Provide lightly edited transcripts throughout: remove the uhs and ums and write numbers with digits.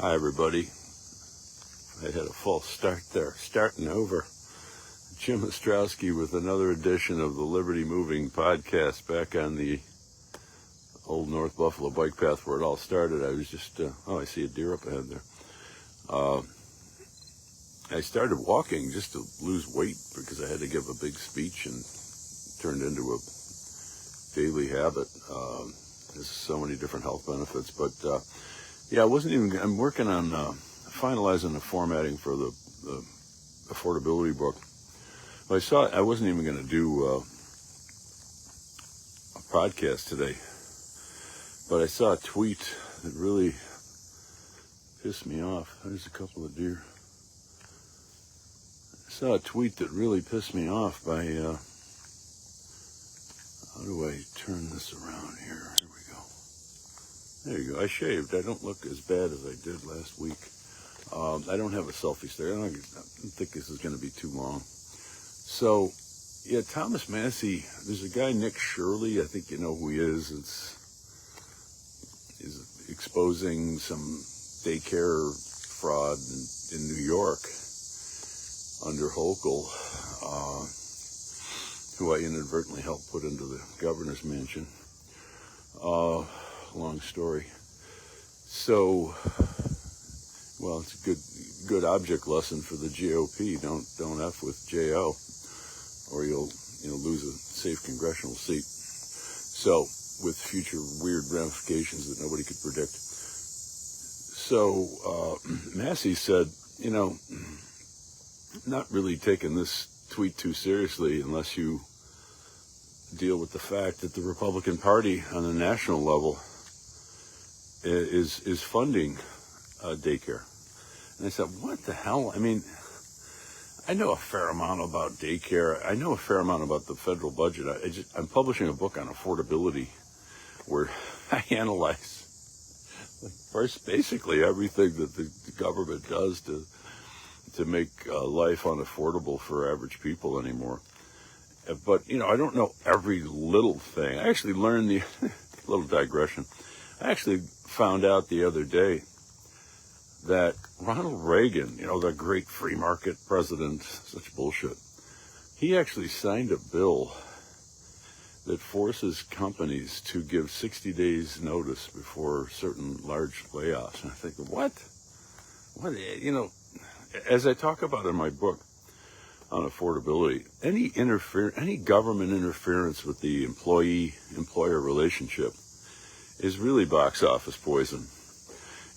Hi, everybody. I had a false start there. Starting over. Jim Ostrowski with another edition of the Liberty Moving podcast back on the old North Buffalo bike path where it all started. I was just, I see a deer up ahead there. I started walking just to lose weight because I had to give a big speech and turned into a daily habit. There's so many different health benefits, but I'm working on finalizing the formatting for the affordability book. I wasn't even going to do a podcast today, but I saw a tweet that really pissed me off. There's a couple of deer. I saw a tweet that really pissed me off by, how do I turn this around here? Here we go. There you go. I shaved. I don't look as bad as I did last week. I don't have a selfie stick. I don't think this is going to be too long. So, yeah, Thomas Massey, there's a guy, Nick Shirley, I think you know who he is. He's exposing some daycare fraud in New York under Hochul, who I inadvertently helped put into the governor's mansion. Long story. So, well, it's a good object lesson for the GOP. Don't F with J.O., or you'll lose a safe congressional seat. So, with future weird ramifications that nobody could predict. So, Massey said, not really taking this tweet too seriously unless you deal with the fact that the Republican Party on the national level is funding daycare. And I said, what the hell? I mean, I know a fair amount about daycare. I know a fair amount about the federal budget. I'm publishing a book on affordability where I analyze basically everything that the government does to make life unaffordable for average people anymore. But, I don't know every little thing. I actually learned little digression. I actually found out the other day that Ronald Reagan, the great free market president, such bullshit, he actually signed a bill that forces companies to give 60 days notice before certain large layoffs. And I think, what? As I talk about in my book on affordability, any government interference with the employee-employer relationship is really box office poison.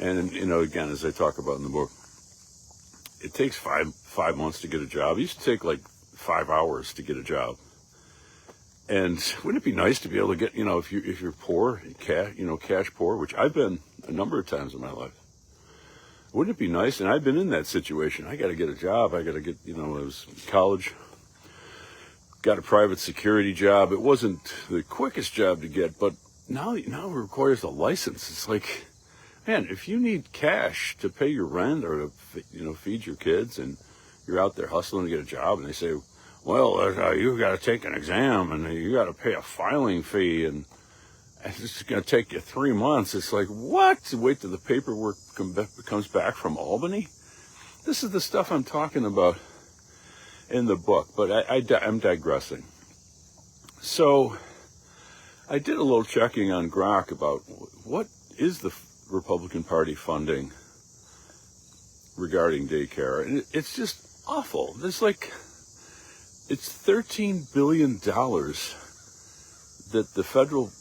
And, again, as I talk about in the book, it takes five months to get a job. It used to take like 5 hours to get a job. And wouldn't it be nice to be able to get, if you're poor, cash poor, which I've been a number of times in my life. Wouldn't it be nice? And I've been in that situation. I got to get a job. I got to get, I was in college, got a private security job. It wasn't the quickest job to get, but now it requires a license. It's like, man, if you need cash to pay your rent or to, feed your kids, and you're out there hustling to get a job, and they say, well, you got to take an exam, and you got to pay a filing fee, and it's going to take you 3 months. It's like, what? Wait till the paperwork comes back from Albany? This is the stuff I'm talking about in the book, but I'm digressing. So I did a little checking on Grok about what is the Republican Party funding regarding daycare, and it's just awful. It's $13 billion that the federal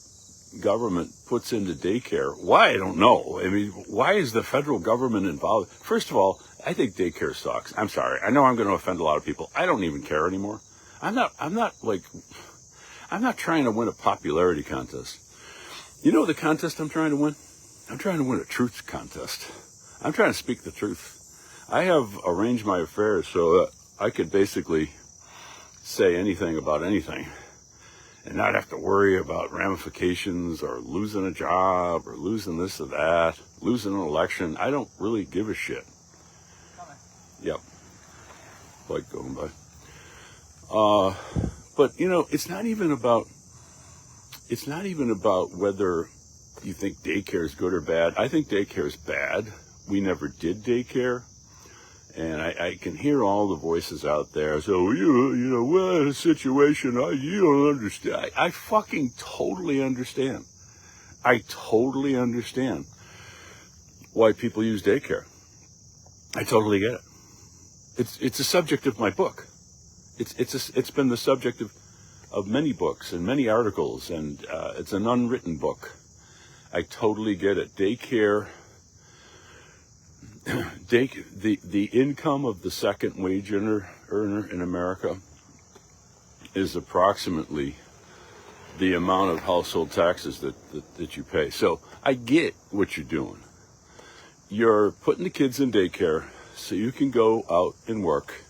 government puts into daycare. Why? I don't know. I mean, why is the federal government involved? First of all, I think daycare sucks. I'm sorry. I know I'm going to offend a lot of people. I don't even care anymore. I'm not trying to win a popularity contest. You know the contest I'm trying to win? I'm trying to win a truth contest. I'm trying to speak the truth. I have arranged my affairs so that I could basically say anything about anything and not have to worry about ramifications or losing a job or losing this or that, losing an election. I don't really give a shit. Coming. Yep. Bike going by. But, it's not even about whether you think daycare is good or bad? I think daycare is bad. We never did daycare. And I can hear all the voices out there. So, we're in a situation, you don't understand. I fucking totally understand. I totally understand why people use daycare. I totally get it. It's a subject of my book. It's been the subject of many books and many articles, and it's an unwritten book. I totally get it. Daycare, the income of the second wage earner in America is approximately the amount of household taxes that you pay. So I get what you're doing. You're putting the kids in daycare so you can go out and work,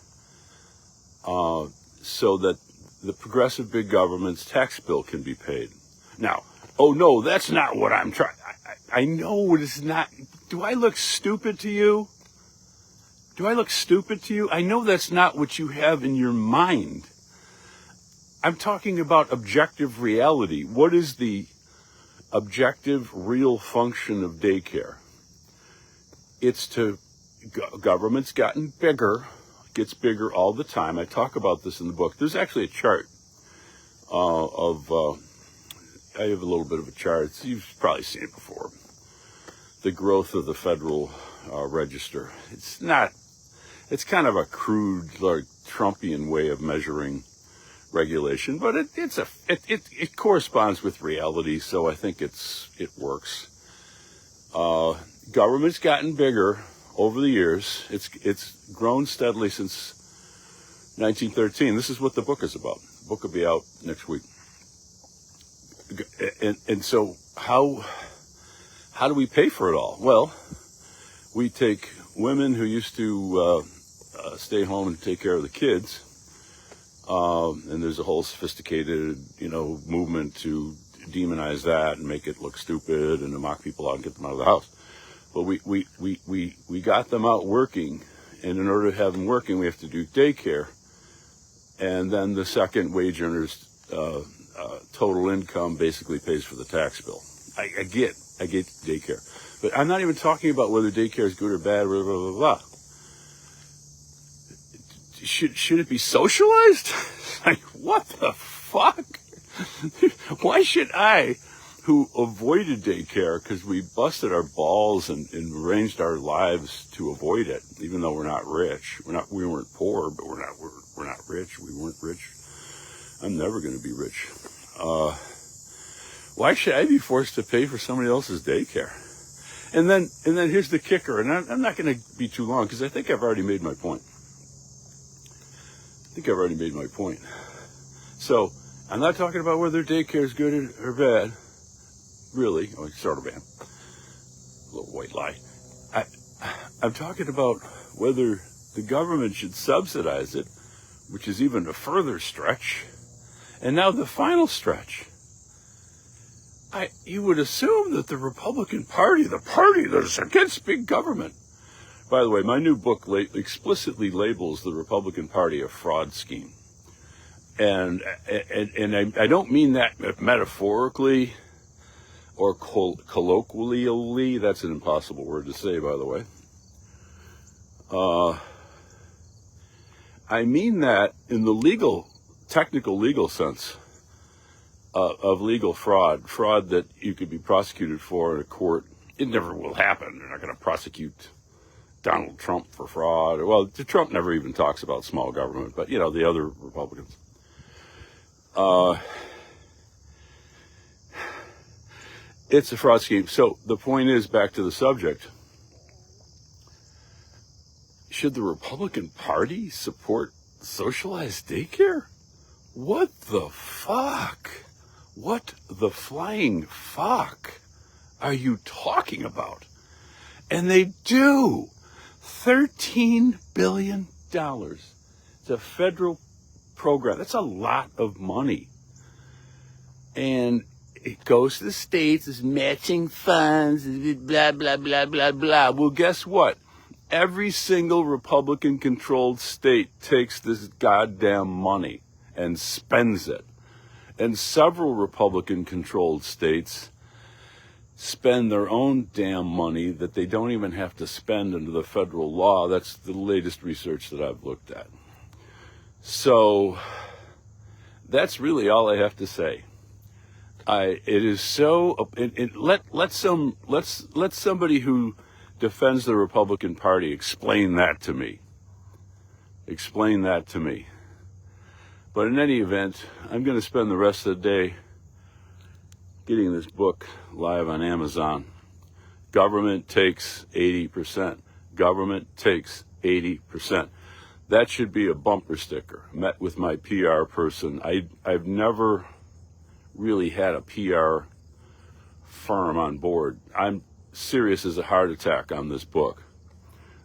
so that the progressive big government's tax bill can be paid. Now, oh no, that's not what I'm trying. I know it is not. Do I look stupid to you? Do I look stupid to you? I know that's not what you have in your mind. I'm talking about objective reality. What is the objective, real function of daycare? It's government's gotten bigger, gets bigger all the time. I talk about this in the book. There's actually a chart I have a little bit of a chart. You've probably seen it before. The growth of the Federal Register. It's kind of a crude, like, Trumpian way of measuring regulation, but it corresponds with reality, so I think it works. Government's gotten bigger over the years. It's grown steadily since 1913. This is what the book is about. The book will be out next week. And so how do we pay for it all? Well, we take women who used to stay home and take care of the kids, and there's a whole sophisticated, movement to demonize that and make it look stupid and to mock people out and get them out of the house. But we got them out working, and in order to have them working, we have to do daycare, and then the second wage earner's total income basically pays for the tax bill. I get daycare, but I'm not even talking about whether daycare is good or bad. Blah blah blah blah. Should it be socialized? Like, what the fuck? Why should I, who avoided daycare because we busted our balls and arranged our lives to avoid it, even though we're not rich. We weren't poor, but we're not rich. We weren't rich. I'm never going to be rich. Why should I be forced to pay for somebody else's daycare? And then here's the kicker, and I'm not going to be too long because I think I've already made my point. So I'm not talking about whether daycare is good or bad. Really, sort of am. A little white lie. I'm talking about whether the government should subsidize it, which is even a further stretch. And now the final stretch. You would assume that the Republican Party, the party that is against big government. By the way, my new book explicitly labels the Republican Party a fraud scheme. And I don't mean that metaphorically or colloquially. That's an impossible word to say, by the way. I mean that in the technical legal sense of legal fraud that you could be prosecuted for in a court. It never will happen. They're not going to prosecute Donald Trump for fraud. Well, Trump never even talks about small government, but, the other Republicans. It's a fraud scheme. So the point is, back to the subject, should the Republican Party support socialized daycare? What the fuck? What the flying fuck are you talking about? And they do. $13 billion. It's a federal program. That's a lot of money. And it goes to the states as matching funds, blah, blah, blah, blah, blah. Well, guess what? Every single Republican-controlled state takes this goddamn money and spends it. And several Republican-controlled states spend their own damn money that they don't even have to spend under the federal law. That's the latest research that I've looked at. So that's really all I have to say. Let somebody who defends the Republican Party explain that to me. Explain that to me. But in any event, I'm going to spend the rest of the day getting this book live on Amazon. Government takes 80%. Government takes 80%. That should be a bumper sticker. Met with my PR person. I've never really had a PR firm on board. I'm serious as a heart attack on this book.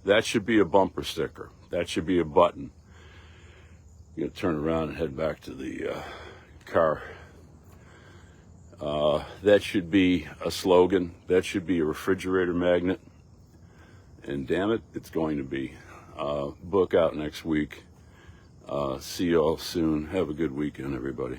That should be a bumper sticker. That should be a button. I'm going to turn around and head back to the car. That should be a slogan. That should be a refrigerator magnet. And damn it, it's going to be. Book out next week. See you all soon. Have a good weekend, everybody.